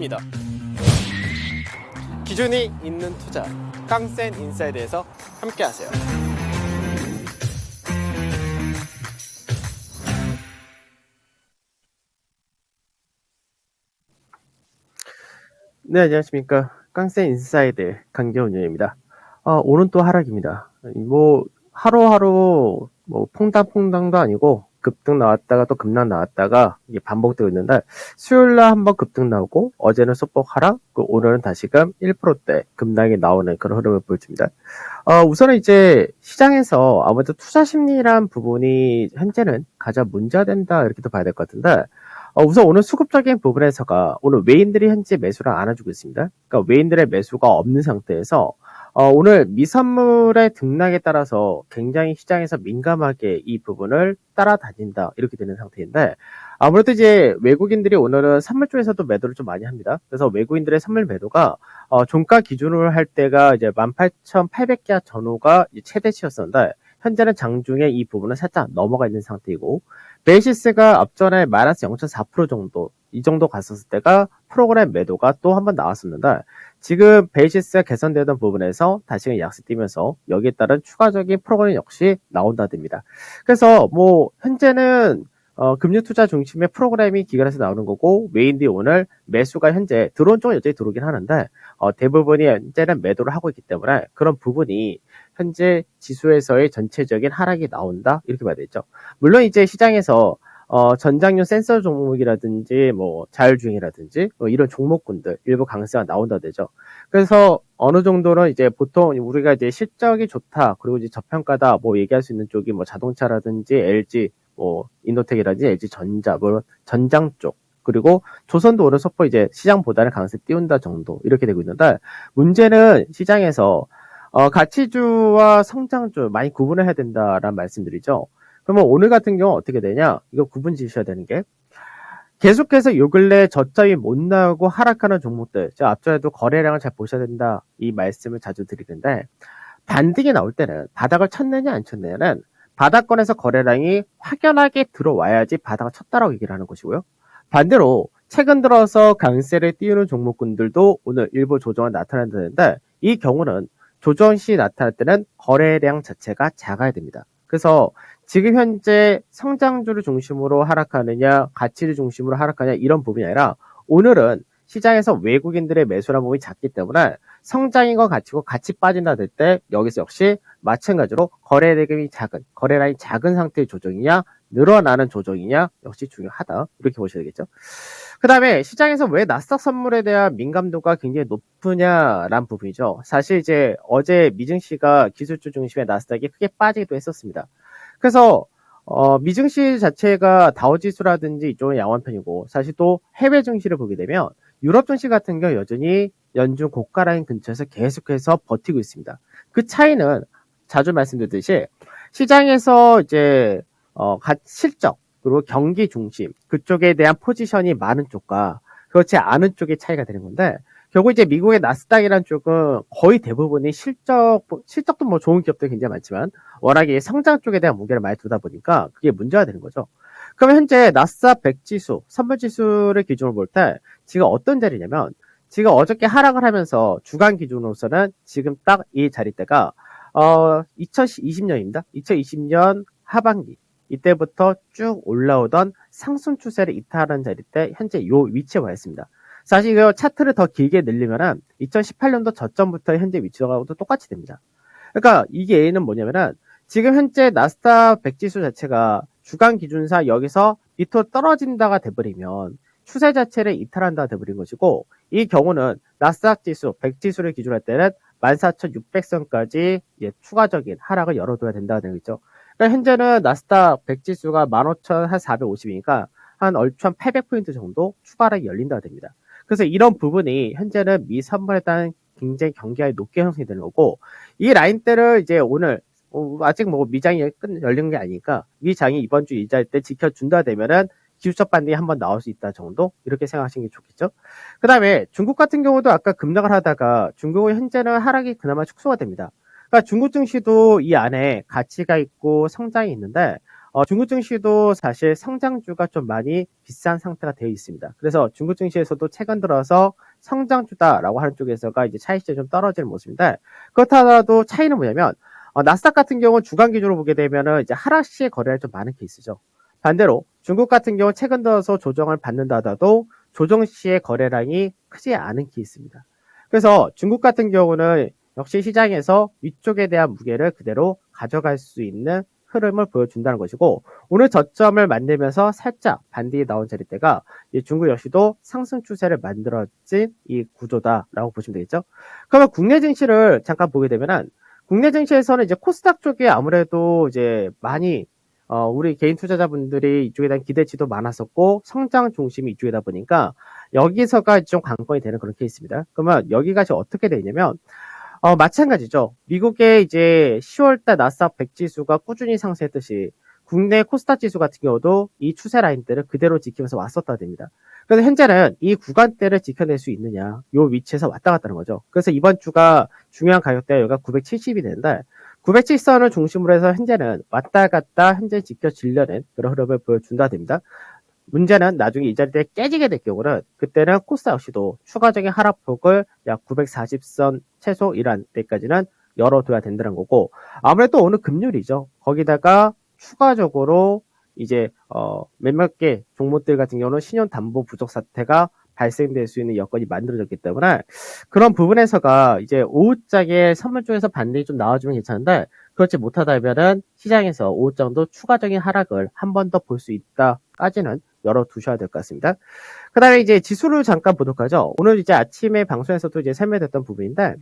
입니다. 기준이 있는 투자 깡센 인사이드에서 함께 하세요. 네, 안녕하십니까. 깡센 인사이드 강재훈입니다. 오늘 또 하락입니다. 하루하루 퐁당퐁당도 아니고 급등 나왔다가 또 급락 나왔다가 이게 반복되고 있는데, 수요일날 한번 급등 나오고 어제는 소폭 하락, 오늘은 다시금 1%대 급락이 나오는 그런 흐름을 보여줍니다. 우선은 이제 시장에서 아무래도 투자 심리란 부분이 현재는 가장 문제가 된다, 이렇게도 봐야 될 것 같은데, 우선 오늘 수급적인 부분에서가 오늘 외인들이 현재 매수를 안 해주고 있습니다. 그러니까 외인들의 매수가 없는 상태에서 오늘 미선물의 등락에 따라서 굉장히 시장에서 민감하게 이 부분을 따라다닌다, 이렇게 되는 상태인데, 아무래도 이제 외국인들이 오늘은 선물 쪽에서도 매도를 좀 많이 합니다. 그래서 외국인들의 선물 매도가 종가 기준으로 할 때가 이제 18,800개 전후가 최대치였었는데, 현재는 장중에 이 부분은 살짝 넘어가 있는 상태이고, 베이시스가 앞전에 마이너스 0.4% 정도, 이 정도 갔었을 때가 프로그램 매도가 또 한번 나왔었는데, 지금 베이시스가 개선되던 부분에서 다시금 약세 띄면서 여기에 따른 추가적인 프로그램 역시 나온다 됩니다. 그래서 현재는 금융 투자 중심의 프로그램이 기관에서 나오는 거고, 외인들이 오늘 매수가 현재 들어온 쪽은 여전히 들어오긴 하는데, 대부분이 현재는 매도를 하고 있기 때문에 그런 부분이 현재 지수에서의 전체적인 하락이 나온다, 이렇게 봐야 되죠. 물론 이제 시장에서 전장용 센서 종목이라든지 자율주행이라든지 이런 종목군들 일부 강세가 나온다 되죠. 그래서 어느 정도는 이제 보통 우리가 이제 실적이 좋다, 그리고 이제 저평가다 얘기할 수 있는 쪽이 자동차라든지 LG 인노텍이라든지 LG전자 전장 쪽, 그리고 조선도 오늘 소폭 이제 시장보다는 강세 띄운다 정도, 이렇게 되고 있는데, 문제는 시장에서 가치주와 성장주 많이 구분을 해야 된다라는 말씀드리죠. 그러면 오늘 같은 경우 어떻게 되냐, 이거 구분 지으셔야 되는 게, 계속해서 요 근래 저점이 못 나오고 하락하는 종목들, 제가 앞전에도 거래량을 잘 보셔야 된다, 이 말씀을 자주 드리는데, 반등이 나올 때는 바닥을 쳤느냐 안 쳤느냐는 바닥권에서 거래량이 확연하게 들어와야지 바닥을 쳤다라고 얘기를 하는 것이고요. 반대로 최근 들어서 강세를 띄우는 종목군들도 오늘 일부 조정이 나타난다는데, 이 경우는 조정 시 나타날 때는 거래량 자체가 작아야 됩니다. 그래서 지금 현재 성장주를 중심으로 하락하느냐, 가치를 중심으로 하락하느냐, 이런 부분이 아니라, 오늘은 시장에서 외국인들의 매수라는 부분이 작기 때문에 성장인 것 가치고 같이 빠진다 될 때, 여기서 역시 마찬가지로 거래대금이 작은, 거래량이 작은 상태의 조정이냐, 늘어나는 조정이냐, 역시 중요하다, 이렇게 보셔야 되겠죠. 그 다음에 시장에서 왜 나스닥 선물에 대한 민감도가 굉장히 높으냐라는 부분이죠. 사실 이제 어제 미증시가 기술주 중심의 나스닥이 크게 빠지기도 했었습니다. 그래서 미증시 자체가 다우지수라든지 이쪽은 양호한 편이고, 사실 또 해외 증시를 보게 되면 유럽 증시 같은 경우 여전히 연중 고가 라인 근처에서 계속해서 버티고 있습니다. 그 차이는 자주 말씀드렸듯이 시장에서 이제 실적, 그리고 경기 중심, 그쪽에 대한 포지션이 많은 쪽과 그렇지 않은 쪽의 차이가 되는 건데, 결국 이제 미국의 나스닥이라는 쪽은 거의 대부분이 실적도 좋은 기업들이 굉장히 많지만 워낙에 성장 쪽에 대한 무게를 많이 두다 보니까 그게 문제가 되는 거죠. 그러면 현재 나스닥 100 지수, 선물 지수를 기준으로 볼 때 지금 어떤 자리냐면, 지금 어저께 하락을 하면서 주간 기준으로서는 지금 딱 이 자리대가 2020년입니다. 2020년 하반기 이때부터 쭉 올라오던 상승 추세를 이탈하는 자리대, 현재 요 위치에 와 있습니다. 사실 이 차트를 더 길게 늘리면은 2018년도 저점부터 현재 위치하고도 똑같이 됩니다. 그러니까 이게 얘는 뭐냐면은, 지금 현재 나스닥 100 지수 자체가 주간 기준사 여기서 밑으로 떨어진다가 돼버리면 추세 자체를 이탈한다가 돼버린 것이고, 이 경우는 나스닥 지수 100 지수를 기준으로 할 때는 14,600선까지 추가적인 하락을 열어둬야 된다는 얘기죠. 그러니까 현재는 나스닥 100 지수가 15,450이니까 한 얼추 한 800포인트 정도 추가하락이 열린다가 됩니다. 그래서 이런 부분이 현재는 미 선물에 따른 굉장히 경계가 높게 형성이 되는 거고, 이 라인대를 이제 오늘 아직 미장이 열린 게 아니니까 미장이 이번 주 이자일 때 지켜준다 되면은 기술적 반등이 한번 나올 수 있다 정도, 이렇게 생각하시는 게 좋겠죠. 그 다음에 중국 같은 경우도 아까 급락을 하다가 중국은 현재는 하락이 그나마 축소가 됩니다. 그러니까 중국 증시도 이 안에 가치가 있고 성장이 있는데, 중국 증시도 사실 성장주가 좀 많이 비싼 상태가 되어 있습니다. 그래서 중국 증시에서도 최근 들어서 성장주다라고 하는 쪽에서가 이제 차익실이 좀 떨어지는 모습인데, 그렇다더라도 차이는 뭐냐면, 나스닥 같은 경우 주간 기준으로 보게 되면은 이제 하락 시에 거래가 좀 많은 케이스죠. 반대로 중국 같은 경우 최근 들어서 조정을 받는다 하더라도 조정 시의 거래량이 크지 않은 케이스입니다. 그래서 중국 같은 경우는 역시 시장에서 위쪽에 대한 무게를 그대로 가져갈 수 있는 흐름을 보여준다는 것이고, 오늘 저점을 만들면서 살짝 반등이 나온 자리대가 중국 역시도 상승 추세를 만들어진 이 구조다라고 보시면 되겠죠. 그러면 국내 증시를 잠깐 보게 되면은, 국내 증시에서는 이제 코스닥 쪽이 아무래도 이제 많이 우리 개인 투자자분들이 이쪽에 대한 기대치도 많았었고 성장 중심이 이쪽이다 보니까 여기서가 좀 관건이 되는 그런 케이스입니다. 그러면 여기가 지금 어떻게 되냐면 마찬가지죠. 미국의 이제 10월달 나스닥 100 지수가 꾸준히 상승했듯이 국내 코스닥 지수 같은 경우도 이 추세 라인대를 그대로 지키면서 왔었다 됩니다. 그래서 현재는 이 구간대를 지켜낼 수 있느냐, 요 위치에서 왔다 갔다 하는 거죠. 그래서 이번 주가 중요한 가격대가 여기가 970이 되는데 970선을 중심으로 해서 현재는 왔다 갔다 현재 지켜지려는 그런 흐름을 보여준다 됩니다. 문제는 나중에 이 자리에 깨지게 될 경우는 그때는 코스닥 역시도 추가적인 하락폭을 약 940선 최소 이란 때까지는 열어둬야 된다는 거고, 아무래도 오늘 금요일이죠. 거기다가 추가적으로 이제 몇몇 개 종목들 같은 경우는 신용담보 부족 사태가 발생될 수 있는 여건이 만들어졌기 때문에 그런 부분에서가 이제 오후장에 선물 쪽에서 반등이 좀 나와주면 괜찮은데, 그렇지 못하다면은 시장에서 오후장도 추가적인 하락을 한 번 더 볼 수 있다까지는 열어두셔야 될 것 같습니다. 그 다음에 이제 지수를 잠깐 보도록 하죠. 오늘 이제 아침에 방송에서도 이제 설명됐던 부분인데,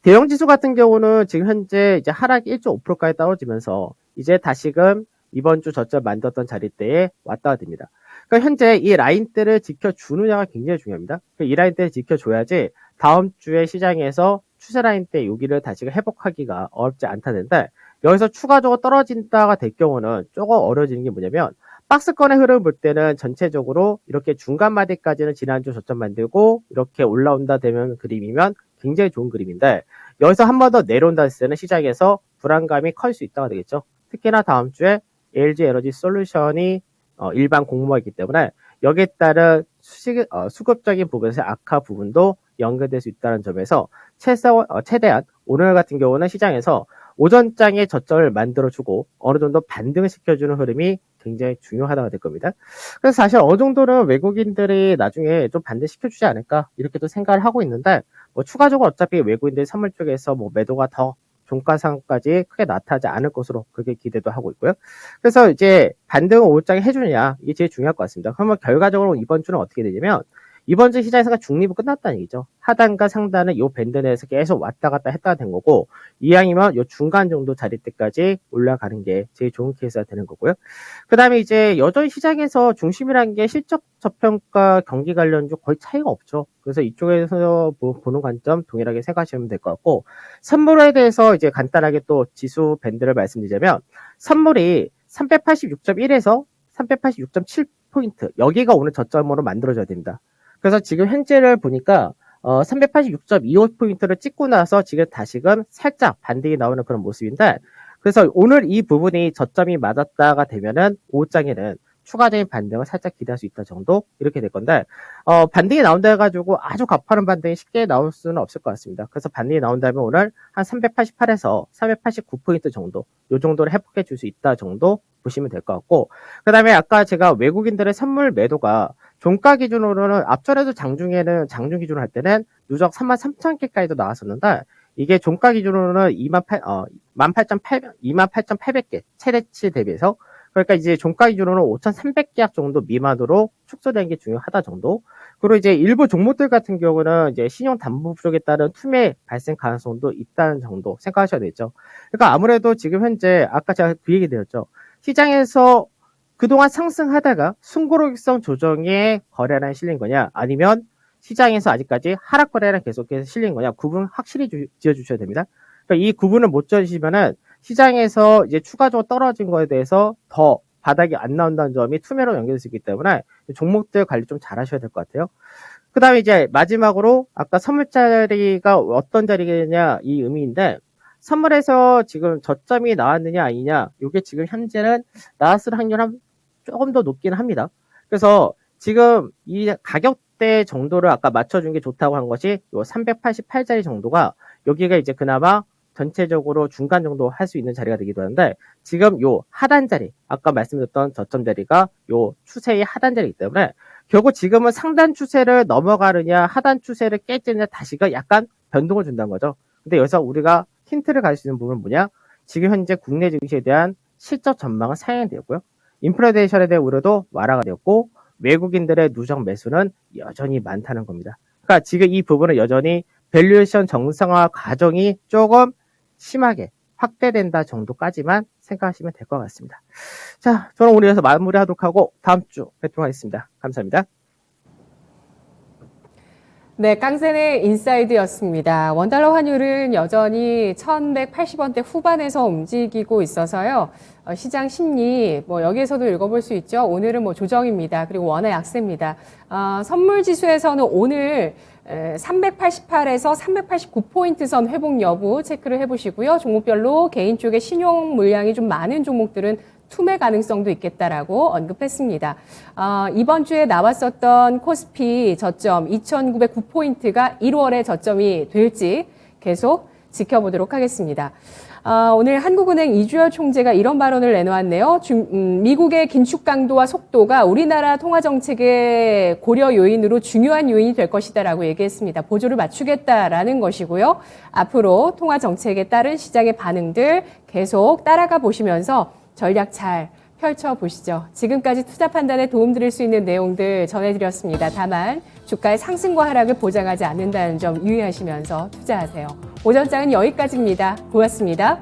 대형 지수 같은 경우는 지금 현재 이제 하락 1.5%까지 떨어지면서 이제 다시금 이번 주 저점 만들었던 자리대에 왔다 됩니다. 그러니까 현재 이 라인대를 지켜주느냐가 굉장히 중요합니다. 이 라인대를 지켜줘야지 다음 주에 시장에서 추세 라인대 여기를 다시 회복하기가 어렵지 않다는데, 여기서 추가적으로 떨어진다가 될 경우는 조금 어려워지는 게 뭐냐면, 박스권의 흐름을 볼 때는 전체적으로 이렇게 중간 마디까지는 지난주 저점 만들고 이렇게 올라온다 되면 그림이면 굉장히 좋은 그림인데, 여기서 한 번 더 내려온다 했을 때는 시장에서 불안감이 클 수 있다가 되겠죠. 특히나 다음 주에 LG 에너지 솔루션이 일반 공모이기 때문에 여기에 따른 수급적인 부분에서 악화 부분도 연결될 수 있다는 점에서 최대한 오늘 같은 경우는 시장에서 오전장에 저점을 만들어주고 어느 정도 반등을 시켜주는 흐름이 굉장히 중요하다가 될 겁니다. 그래서 사실 어느 정도는 외국인들이 나중에 좀 반대시켜주지 않을까 이렇게도 생각을 하고 있는데, 뭐 추가적으로 어차피 외국인들 선물 쪽에서 뭐 매도가 더 종가상까지 크게 나타나지 않을 것으로 그렇게 기대도 하고 있고요. 그래서 이제 반등을 오후장에 해주느냐, 이게 제일 중요할 것 같습니다. 그러면 결과적으로 이번 주는 어떻게 되냐면, 이번 주 시장에서가 중립은 끝났다는 얘기죠. 하단과 상단은 이 밴드 내에서 계속 왔다 갔다 했다 된 거고, 이왕이면 이 중간 정도 자리대까지 올라가는 게 제일 좋은 케이스가 되는 거고요. 그 다음에 이제 여전히 시장에서 중심이라는 게 실적 저평가 경기 관련주 거의 차이가 없죠. 그래서 이쪽에서 보는 관점 동일하게 생각하시면 될 것 같고, 선물에 대해서 이제 간단하게 또 지수 밴드를 말씀드리자면, 선물이 386.1에서 386.7포인트, 여기가 오늘 저점으로 만들어져야 됩니다. 그래서 지금 현재를 보니까 386.25포인트를 찍고 나서 지금 다시금 살짝 반등이 나오는 그런 모습인데, 그래서 오늘 이 부분이 저점이 맞았다가 되면은 오후장에는 추가적인 반등을 살짝 기대할 수 있다 정도 이렇게 될 건데, 반등이 나온다 해가지고 아주 가파른 반등이 쉽게 나올 수는 없을 것 같습니다. 그래서 반등이 나온다면 오늘 한 388에서 389포인트 정도, 요 정도를 회복해 줄 수 있다 정도 보시면 될 것 같고, 그 다음에 아까 제가 외국인들의 선물 매도가 종가 기준으로는 앞전에도 장중 기준으로 할 때는 누적 33,000개까지도 나왔었는데, 이게 종가 기준으로는 28,800개 최대치 대비해서, 그러니까 이제 종가 기준으로는 5,300계약 정도 미만으로 축소된 게 중요하다 정도. 그리고 이제 일부 종목들 같은 경우는 이제 신용 담보 부족에 따른 투매 발생 가능성도 있다는 정도 생각하셔야 되죠. 그러니까 아무래도 지금 현재 아까 제가 그 얘기 드렸죠. 시장에서 그동안 상승하다가 순고록성 조정에 거래량이 실린 거냐, 아니면 시장에서 아직까지 하락 거래량 계속해서 실린 거냐, 구분 확실히 지어주셔야 됩니다. 그러니까 이 구분을 못 지어주시면은 시장에서 이제 추가적으로 떨어진 거에 대해서 더 바닥이 안 나온다는 점이 투매로 연결될 수 있기 때문에 종목들 관리 좀 잘 하셔야 될 것 같아요. 그 다음에 이제 마지막으로 아까 선물 자리가 어떤 자리냐 이 의미인데, 선물에서 지금 저점이 나왔느냐 아니냐, 이게 지금 현재는 나왔을 확률은 조금 더 높기는 합니다. 그래서 지금 이 가격대 정도를 아까 맞춰준 게 좋다고 한 것이 요 388자리 정도가, 여기가 이제 그나마 전체적으로 중간 정도 할 수 있는 자리가 되기도 하는데, 지금 요 하단 자리, 아까 말씀드렸던 저점 자리가 요 추세의 하단 자리이기 때문에 결국 지금은 상단 추세를 넘어가느냐 하단 추세를 깨지느냐 다시가 약간 변동을 준다는 거죠. 근데 여기서 우리가 힌트를 가질 수 있는 부분은 뭐냐? 지금 현재 국내 증시에 대한 실적 전망은 상향이 되었고요. 인플레이션에 대한 우려도 완화가 되었고, 외국인들의 누적 매수는 여전히 많다는 겁니다. 그러니까 지금 이 부분은 여전히 밸류에이션 정상화 과정이 조금 심하게 확대된다 정도까지만 생각하시면 될 것 같습니다. 자, 저는 오늘 여기서 마무리하도록 하고 다음 주 뵙도록 하겠습니다. 감사합니다. 네, 깡센의 인사이드였습니다. 원달러 환율은 여전히 1180원대 후반에서 움직이고 있어서요. 시장 심리, 여기에서도 읽어볼 수 있죠. 오늘은 조정입니다. 그리고 원화 약세입니다. 선물 지수에서는 오늘 388에서 389포인트 선 회복 여부 체크를 해보시고요. 종목별로 개인 쪽에 신용 물량이 좀 많은 종목들은 투매 가능성도 있겠다라고 언급했습니다. 이번 주에 나왔었던 코스피 저점 2,909포인트가 1월에 저점이 될지 계속 지켜보도록 하겠습니다. 오늘 한국은행 이주열 총재가 이런 발언을 내놓았네요. 미국의 긴축 강도와 속도가 우리나라 통화정책의 고려 요인으로 중요한 요인이 될 것이다라고 얘기했습니다. 보조를 맞추겠다라는 것이고요. 앞으로 통화정책에 따른 시장의 반응들 계속 따라가 보시면서 전략 잘 펼쳐보시죠. 지금까지 투자 판단에 도움드릴 수 있는 내용들 전해드렸습니다. 다만 주가의 상승과 하락을 보장하지 않는다는 점 유의하시면서 투자하세요. 오전장은 여기까지입니다. 고맙습니다.